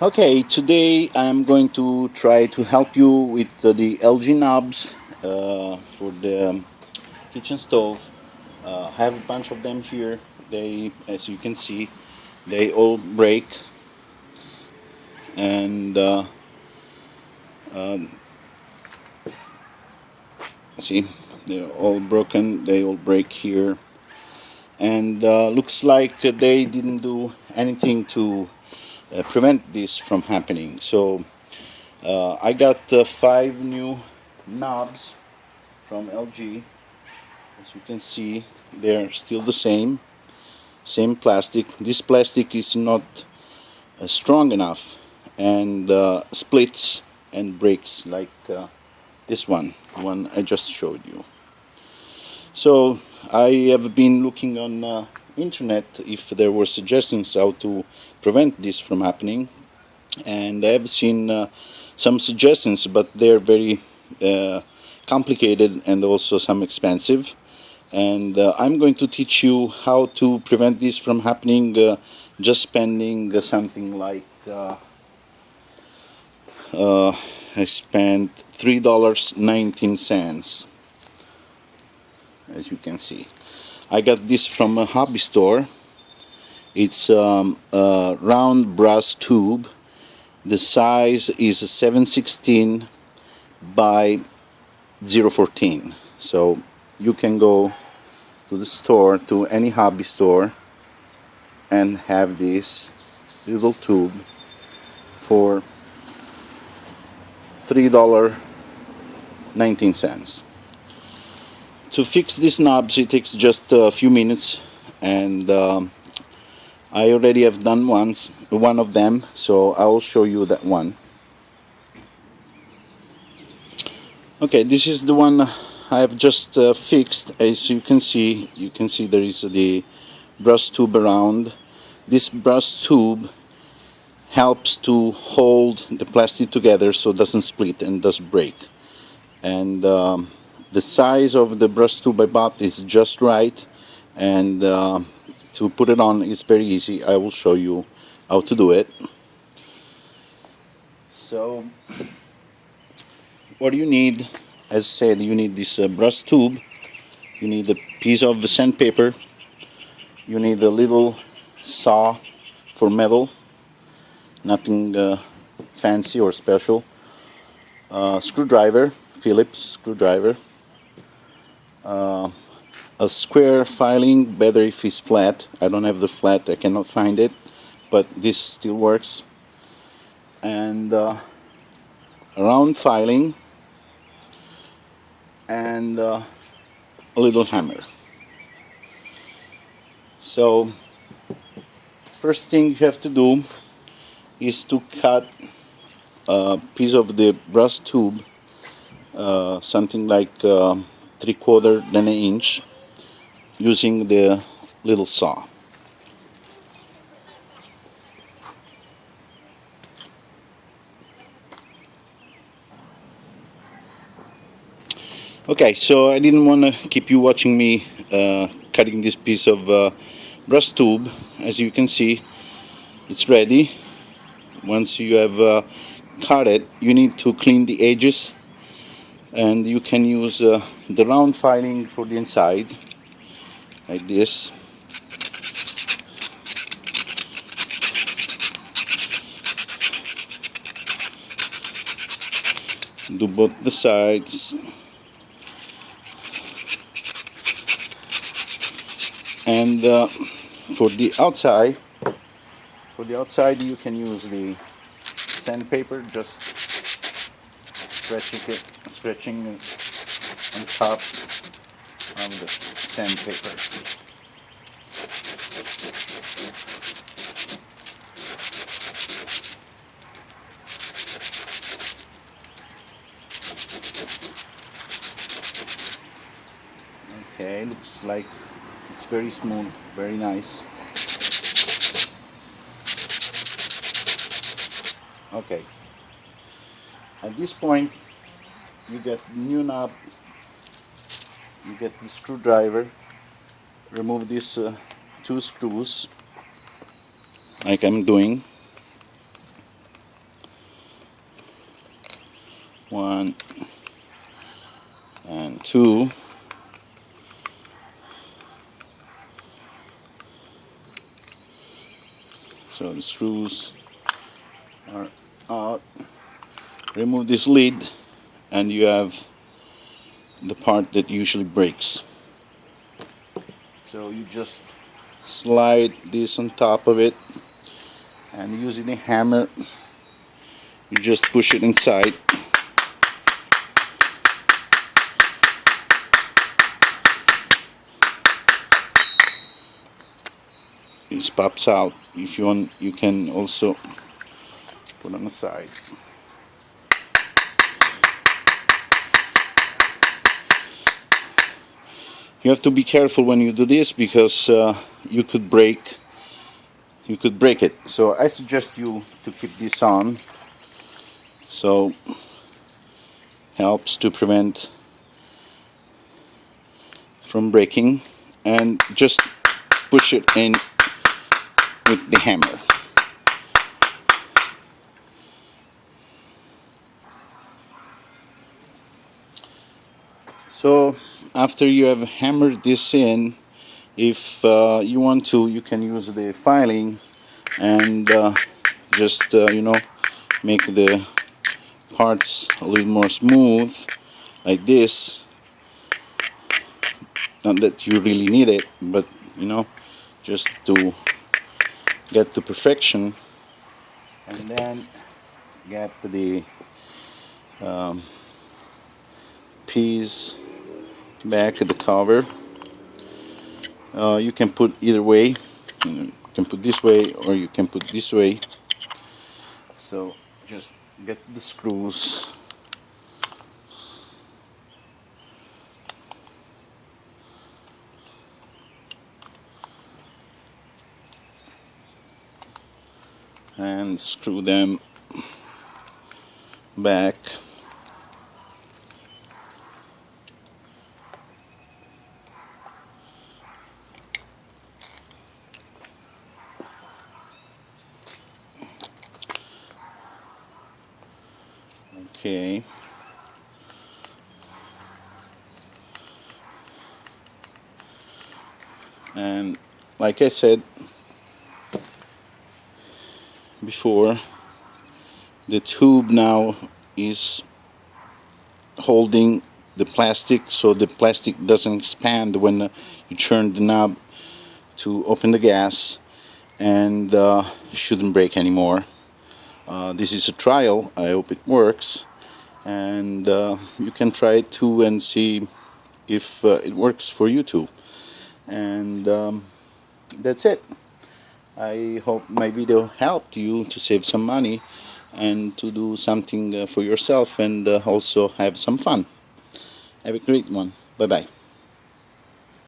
Okay, today I'm going to try to help you with the LG knobs for the kitchen stove. I have a bunch of them here. They, as you can see, they all break, and uh, see, they're all broken. They all break here, and looks like they didn't do anything to prevent this from happening. So I got 5 new knobs from LG. As you can see, they're still the same plastic. This plastic is not strong enough and splits and breaks like this one I just showed you. So I have been looking on internet if there were suggestions how to prevent this from happening, and I have seen some suggestions, but they're very complicated and also some expensive. And I'm going to teach you how to prevent this from happening, just spending something like I spent $3.19, as you can see. I got this from a hobby store. It's a round brass tube. The size is 716 by 014. So you can go to the store, to any hobby store, and have this little tube for $3.19. To fix these knobs, it takes just a few minutes, and I already have done one of them, so I will show you that one. Okay, this is the one I have just fixed. As you can see there is the brass tube around. This brass tube helps to hold the plastic together so it doesn't split and doesn't break. And the size of the brass tube I bought is just right, and to put it on is very easy. I will show you how to do it. So what do you need? As said, you need this brass tube, you need a piece of sandpaper, you need a little saw for metal, nothing fancy or special, screwdriver, Phillips screwdriver, a square filing, better if it's flat. I don't have the flat, I cannot find it, but this still works, and a round filing, and a little hammer. So first thing you have to do is to cut a piece of the brass tube, something like 3/4 than an inch, using the little saw. Okay, so I didn't want to keep you watching me cutting this piece of brass tube. As you can see, it's ready. Once you have cut it, you need to clean the edges, and you can use the round filing for the inside, like this. Do both the sides. And for the outside you can use the sandpaper, just stretching on top of the sandpaper. Okay, looks like it's very smooth, very nice. Okay, at this point you get the new knob, you get the screwdriver, remove these 2 screws like I'm doing, 2. So the screws are out. Remove this lid and you have the part that usually breaks. So you just slide this on top of it, and using a hammer you just push it inside. This pops out. If you want, you can also put on the side. You have to be careful when you do this because you could break it. So I suggest you to keep this on. So helps to prevent from breaking, and just push it in with the hammer. So after you have hammered this in, if you want to, you can use the filing and just make the parts a little more smooth like this. Not that you really need it, but just to get to perfection. And then get the piece back at the cover. You can put either way. You can put this way or you can put this way. So just get the screws. And screw them back. Okay. And like I said before, the tube now is holding the plastic, so the plastic doesn't expand when you turn the knob to open the gas, and shouldn't break anymore. This is a trial. I hope it works, and you can try it too and see if it works for you too. And that's it. I hope my video helped you to save some money and to do something for yourself, and also have some fun. Have a great one. Bye bye.